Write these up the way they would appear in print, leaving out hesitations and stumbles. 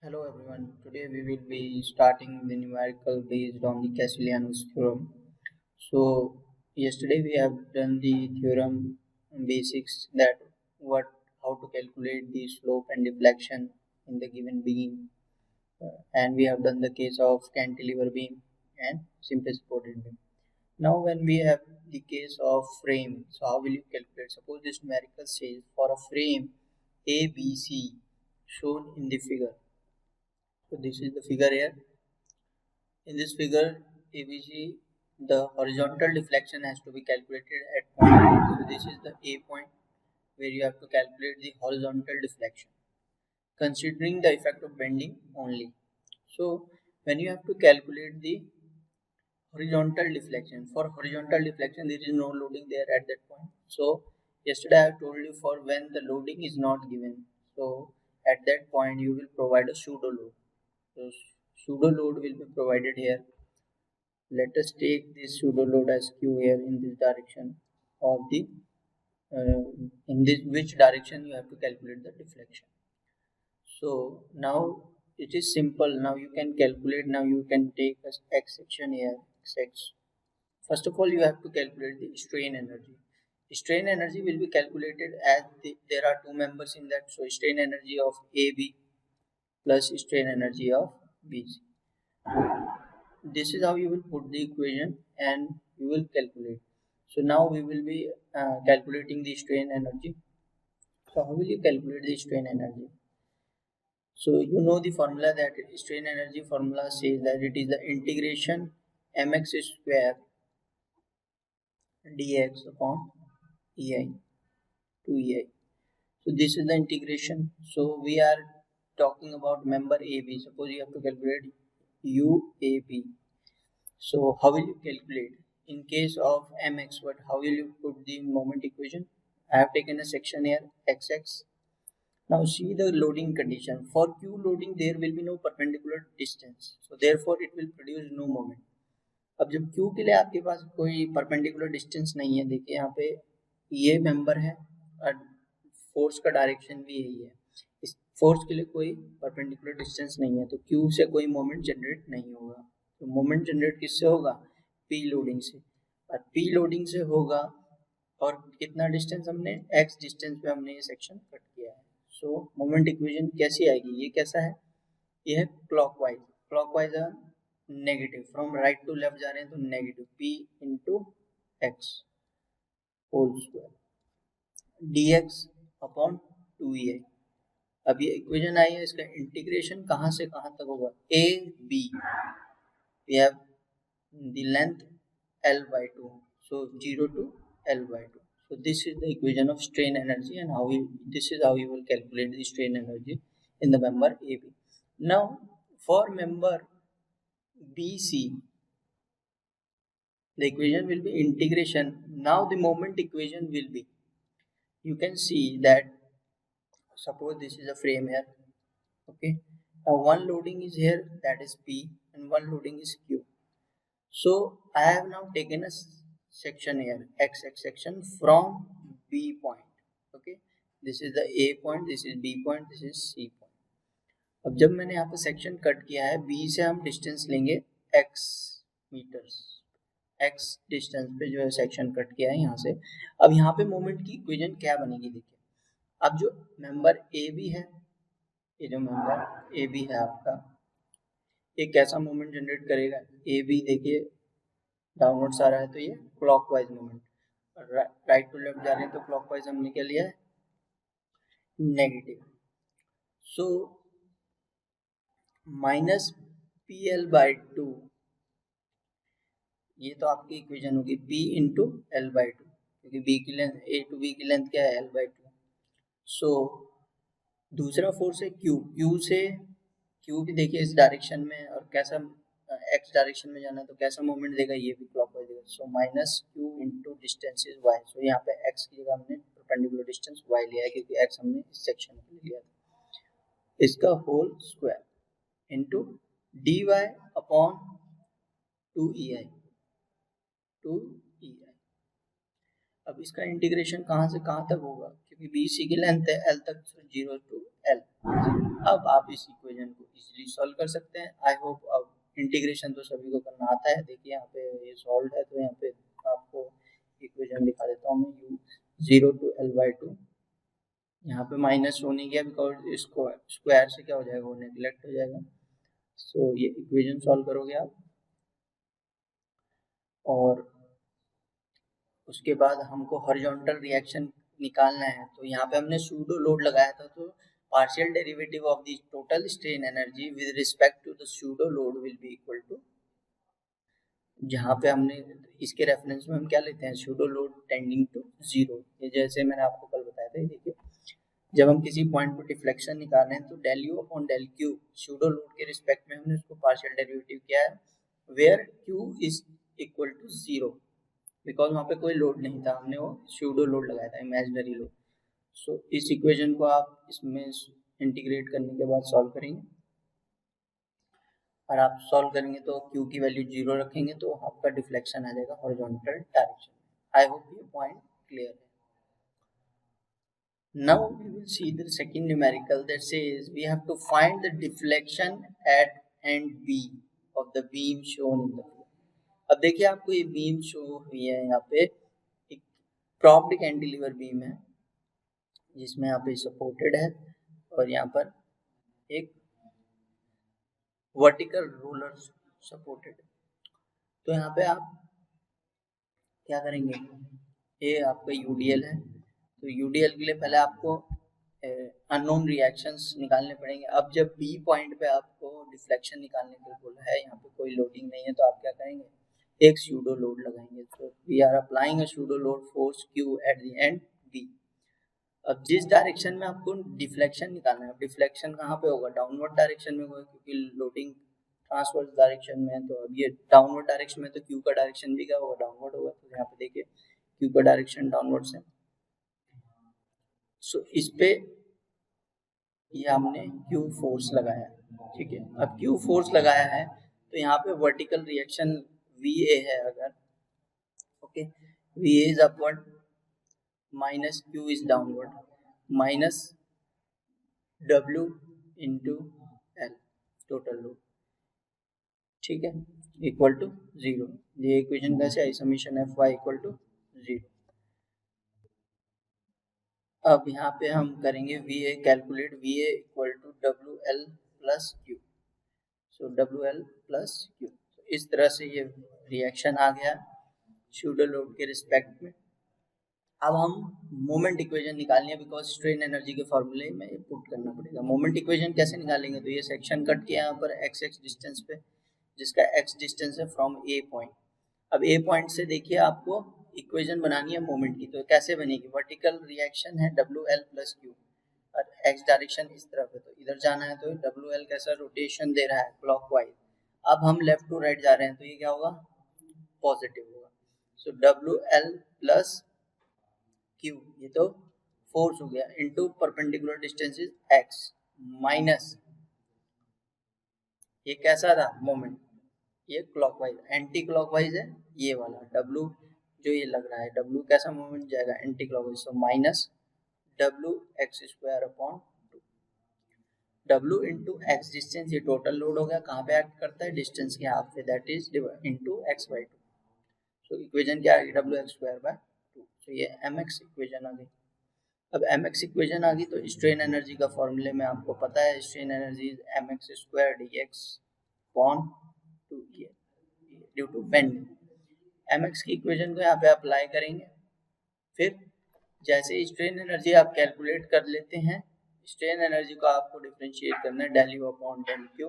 Hello everyone. Today we will be starting the numerical based on the Castellano's theorem. So yesterday we have done the theorem basics that what how to calculate the slope and deflection in the given beam, and we have done the case of cantilever beam and simple supported beam. Now when we have the case of frame, so how will you calculate? Suppose this numerical says for a frame ABC shown in the figure. So this is the figure here. In this figure, ABC, the horizontal deflection has to be calculated at point A. So this is the A point where you have to calculate the horizontal deflection, considering the effect of bending only. So when you have to calculate the horizontal deflection, for horizontal deflection there is no loading there at that point. So yesterday I have told you for when the loading is not given. So at that point you will provide a pseudo load. So pseudo load will be provided here. Let us take this pseudo load as q here in this direction of the uh, in this which direction you have to calculate the deflection. So now it is simple. Now you can calculate. Now you can take a x section here, x. First of all, you have to calculate the strain energy. Strain energy will be calculated as there are two members in that. So strain energy of AB plus strain energy of BC. This is how you will put the equation and you will calculate. So now we will be calculating the strain energy. So how will you calculate the strain energy? So you know the formula, that strain energy formula says that it is the integration mx square dx upon ei to ei. So this is the integration. So we are talking about member AB. Suppose you have to calculate UAB. So how will you calculate? In case of mx, what how will you put the moment equation? I have taken a section here xx. Now see the loading condition. For q loading there will be no perpendicular distance. So therefore it will produce no moment. अब जब q के लिए आपके पास कोई perpendicular distance नहीं है, देखिए यहाँ पे ये मेंबर है और फोर्स का डायरेक्शन भी यही है. इस फोर्स के लिए कोई परपेंडिकुलर डिस्टेंस नहीं है, तो q से कोई मोमेंट जनरेट नहीं होगा. तो मोमेंट जनरेट किससे होगा? p लोडिंग से. और p लोडिंग से होगा, और कितना डिस्टेंस हमने x डिस्टेंस पे हमने ये सेक्शन कट किया है. सो मोमेंट इक्वेशन कैसी आएगी? ये कैसा है? ये है clockwise. Clockwise negative, from right to left जा रहे हैं तो negative p into x whole square dx upon 2e. अब ये इक्वेशन आई है, इसका इंटीग्रेशन कहाँ से कहाँ तक होगा? a b, we have the length L by 2, so 0 to L by 2. So this is the equation of strain energy, and this is how you will calculate the strain energy in the member AB. Now for member BC, the equation will be integration. Now the moment equation will be, you can see that suppose this is a frame here, okay. Now one loading is here, that is P, and one loading is Q. So I have now taken a section here, x section from B point, okay. This is the A point, this is B point, this is C point. अब जब मैंने यहाँ पे section cut किया है, B से हम distance लेंगे x मीटर्स. x डिस्टेंस पे जो है सेक्शन कट किया है यहाँ से. अब यहाँ पे मोमेंट की इक्वेशन क्या बनेगी? देखिए, अब जो मेंबर ए बी है, ये जो मेंबर ए बी है आपका, ये कैसा मोमेंट जनरेट करेगा? ए बी देखिए डाउनवर्ड्स आ रहा है, तो ये clockwise moment. Right to left जा रहे हैं तो क्लॉकवाइज हमने क्या लिया है? Negative. So minus P L by 2, ये तो आपकी इक्वेशन होगी p इंटू एल बाई 2, क्योंकि b की लेंथ, a टू b की लेंथ क्या है? L by 2. सो दूसरा फोर्स है q से, q भी देखिए इस डायरेक्शन में, और कैसा x डायरेक्शन में जाना है तो कैसा मोमेंट देगा? ये भी क्लॉकवाइज देगा. So minus q into distance is y. सो यहाँ पे x की जगह हमने परपेंडिकुलर डिस्टेंस y लिया है, क्योंकि x हमने इस सेक्शन के लिए लिया था. इसका whole square into dy upon 2ei. अब इसका इंटीग्रेशन कहाँ से कहाँ तक होगा? क्योंकि BC की लेंथ है L तक, 0 टू L. अब आप इस इक्वेशन को इजीली सॉल्व कर सकते हैं। आई होप अब इंटीग्रेशन तो सभी को करना आता है। देखिए यहाँ पे ये सॉल्व है, तो यहाँ पे आपको इक्वेशन दिखा देता हूँ मैं। u 0 to l/2, यहाँ पे माइनस हो नहीं गया बिकॉज इसको स्क्वायर से क्या हो जाएगा, वो नेग्लेक्ट हो जाएगा। सो ये इक्वेशन सॉल्व करोगे आप, और उसके बाद हमको हॉरिजॉन्टल रिएक्शन निकालना है। तो यहाँ पे हमने सूडो लोड लगाया था, तो partial derivative of the total strain energy with respect to the pseudo load will be equal to, जहाँ पे हमने इसके रेफरेंस में हम क्या लेते हैं, pseudo load tending to zero. ये जैसे मैंने आपको कल बताया था, देखिए जब हम किसी पॉइंट पर डिफ्लेक्शन निकाल रहे हैं तो del U upon del Q pseudo load के रिस्पेक्ट में हमने उसको पार्शियल डेरिवेटिव किया है, where Q is equal to zero, because वहाँ पे कोई लोड नहीं था, हमने वो सूडो लोड लगाया था, इमेजिनरी लोड। सो इस इक्वेशन को आप इसमें इंटीग्रेट करने के बाद सॉल्व करेंगे, और आप सॉल्व करेंगे तो क्यू की वैल्यू जीरो रखेंगे तो आपका डिफ्लेक्शन आ जाएगा हॉरिजॉन्टल डायरेक्शन में। आई होप ये पॉइंट क्लियर है। Now we will see the second numerical that says we have to find the deflection at end B of the beam shown in the figure. अब देखिए आपको ये beam show हुई है, यहाँ पे एक प्रॉप्ड कैंटिलीवर बीम है जिसमें यहाँ पे सपोर्टेड है, और यहाँ पर एक वर्टिकल रोलर सपोर्टेड। तो यहाँ पे आप क्या करेंगे, ये आपका यूडीएल है, तो यूडीएल के लिए पहले आपको अननोन रिएक्शंस निकालने पड़ेंगे। अब जब बी पॉइंट पे आपको डिफ्लेक्शन निकालने के लिए बोला है, यहाँ पे कोई लोडिंग नहीं है, तो आप क्या करेंगे, एक सूडो लोड लगाएंगे। तो we are applying a pseudo load force Q at the end B. अब जिस डायरेक्शन में आपको डिफ्लेक्शन निकालना है, डिफ्लेक्शन कहाँ पे होगा, डाउनवर्ड डायरेक्शन में होगा, क्योंकि लोडिंग ट्रांसवर्स डायरेक्शन में है। तो अब ये डाउनवर्ड डायरेक्शन में, तो क्यू का डायरेक्शन भी क्या होगा, डाउनवर्ड होगा। तो यहाँ पे देखिए क्यू का डायरेक्शन डाउनवर्ड से, सो इस पे ये हमने क्यू फोर्स लगाया है, ठीक है। अब क्यू फोर्स लगाया है तो यहाँ पे वर्टिकल रिएक्शन वी ए है अगर, okay, V A is upward minus Q is downward minus W into L total load, ठीक है, इक्वल टू जीरो। ये इक्वेशन कैसे आई, summation F Y equal to zero. अब यहाँ पे हम करेंगे V A calculate, V A equal to W L plus Q, so W L plus Q. इस तरह से ये रिएक्शन आ गया सूडो लोड के रिस्पेक्ट में। अब हम मोमेंट इक्वेशन निकालनी है, बिकॉज स्ट्रेन एनर्जी के फॉर्मूले में ये पुट करना पड़ेगा। मोमेंट इक्वेशन कैसे निकालेंगे, तो ये सेक्शन कट किया यहाँ पर एक्स एक्स डिस्टेंस पे, जिसका एक्स डिस्टेंस है फ्रॉम ए पॉइंट। अब ए पॉइंट से देखिए आपको इक्वेशन बनानी है मोमेंट की, तो कैसे बनेगी, वर्टिकल रिएक्शन है डब्ल्यू एल प्लस क्यू, और एक्स डायरेक्शन इस तरफ है तो इधर जाना है, तो डब्ल्यू एल कैसा रोटेशन दे रहा है क्लॉकवाइज। अब हम लेफ्ट टू राइट जा रहे हैं तो ये क्या होगा, पॉजिटिव होगा। सो डब्ल्यू एल प्लस क्यू, ये तो फोर्स हो गया, into perpendicular distance is x minus, ये कैसा था मोमेंट, ये क्लॉकवाइज, एंटी क्लॉकवाइज है ये वाला डब्ल्यू, जो ये लग रहा है डब्ल्यू कैसा मोमेंट जाएगा, anti clockwise. So minus W X square upon two, W into x distance, ये टोटल लोड हो गया, कहाँ पे एक्ट करता है, डिस्टेंस के हाफ पे, that is into x by two. So equation क्या आएगी, W X square by two. तो ये एम एक्स इक्वेशन आ गई। अब एम एक्स इक्वेशन आ गई तो स्ट्रेन एनर्जी का फॉर्मूले में आपको पता है, strain energy is M x square d x upon two E due to bending. M x की इक्वेशन को यहाँ पे अप्लाई करेंगे, फिर जैसे स्ट्रेन एनर्जी आप कैलकुलेट कर लेते हैं, स्ट्रेन एनर्जी को आपको डिफरेंशिएट करना है del U upon del Q,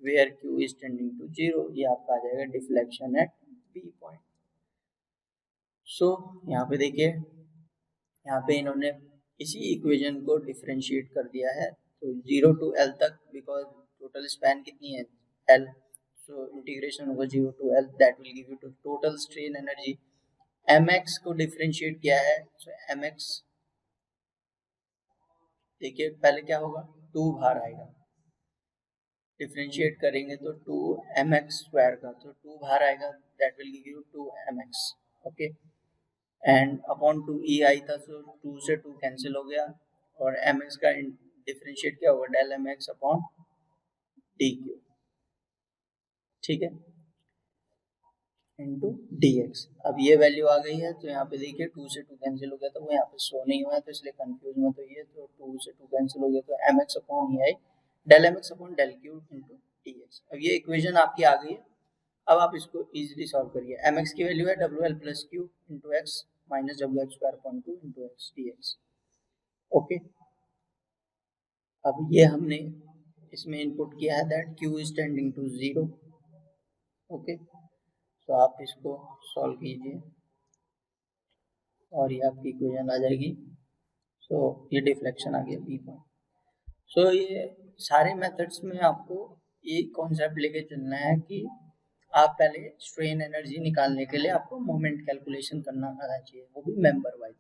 where Q is tending to zero, ये आपका आ जाएगा deflection at B point. So यहाँ पे देखिए, यहाँ पे इन्होंने इसी इक्वेशन को डिफरेंशिएट कर दिया है, तो जीरो टू एल तक, बिकॉज टोटल स्पैन कितनी है एल, सो इंटीग्रेशन होगा zero two L, that will give you to total strain energy. M X को डिफरेंशिएट किया है, सो एम एक्स देखिए पहले क्या होगा, टू बाहर आएगा, डिफरेंशिएट करेंगे तो टू एम एक्स स्क्वायर का, तो टू बाहर आएगा, that will give you two M X, okay, and upon two E I था, सो टू से टू कैंसिल हो गया, और एम एक्स का डिफरेंशिएट क्या होगा, del M X upon dq, ठीक है, इंटू dx। अब ये वैल्यू आ गई है, तो यहाँ पे देखिए 2 से 2 कैंसिल हो गया, तो वो यहाँ पे शो नहीं हुआ है, तो इसलिए कंफ्यूज मत होइए। तो 2 से 2 कैंसिल हो गया, तो mx अपॉन ये I del mx upon del Q into dx। अब ये इक्वेशन आपकी आ गई है। अब आप इसको इजीली सॉल्व करिए। mx की वैल्यू है W L plus Q into X minus W X square upon 2 into X dx। Okay, अब ये हमने इसमें इनपुट किया है that q is tending to 0। Okay, तो आप इसको सॉल्व कीजिए और ये आपकी इक्वेशन आ जाएगी। सो ये डिफ्लेक्शन आ गया बी पॉइंट। सो ये सारे मेथड्स में आपको एक कॉन्सेप्ट लेके चलना है कि आप पहले स्ट्रेन एनर्जी निकालने के लिए आपको मोमेंट कैलकुलेशन करना आना चाहिए, वो भी मेंबर वाइज,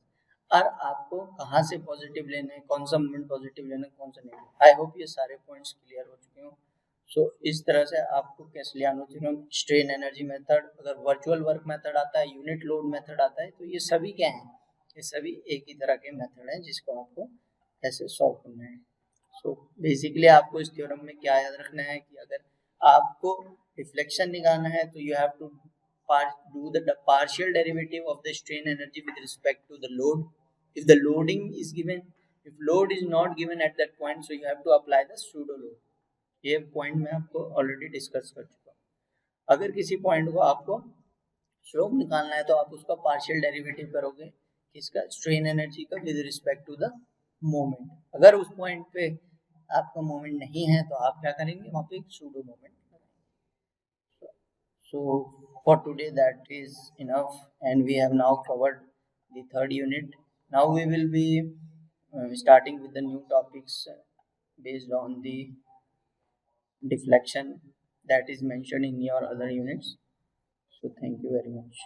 और आपको कहाँ से पॉजिटिव लेना है, कौन सा मोमेंट पॉजिटिव लेना है, कौन सा नेगेटिव। आई होप ये सारे पॉइंट्स क्लियर हो चुके हों। सो इस तरह से आपको कैसलियानो थ्योरम, स्ट्रेन एनर्जी मेथड, अगर वर्चुअल वर्क मेथड आता है, यूनिट लोड मेथड आता है, तो ये सभी क्या हैं, ये सभी एक ही तरह के मेथड हैं जिसको आपको ऐसे सॉल्व करना है। सो बेसिकली आपको इस थ्योरम में क्या याद रखना है कि अगर आपको डिफ्लेक्शन निकालना है तो you have to do the partial derivative of the strain energy with respect to the load. If the loading is given, if load is not given at that point, so you have to apply the pseudo load. ये point मैं आपको already discuss कर चुका हूँ। अगर किसी point को आपको स्लोप निकालना है तो आप उसका पार्शियल डेरिवेटिव करोगे किसका, स्ट्रेन एनर्जी का, with respect to the moment. अगर उस पॉइंट पे आपका मोमेंट नहीं है तो आप क्या करेंगे, वहाँ पे एक सूडो मोमेंट करेंगे। So for today that is enough, and we have now covered the third unit. Now we will be starting with the new topics based on the deflection that is mentioned in your other units. So thank you very much.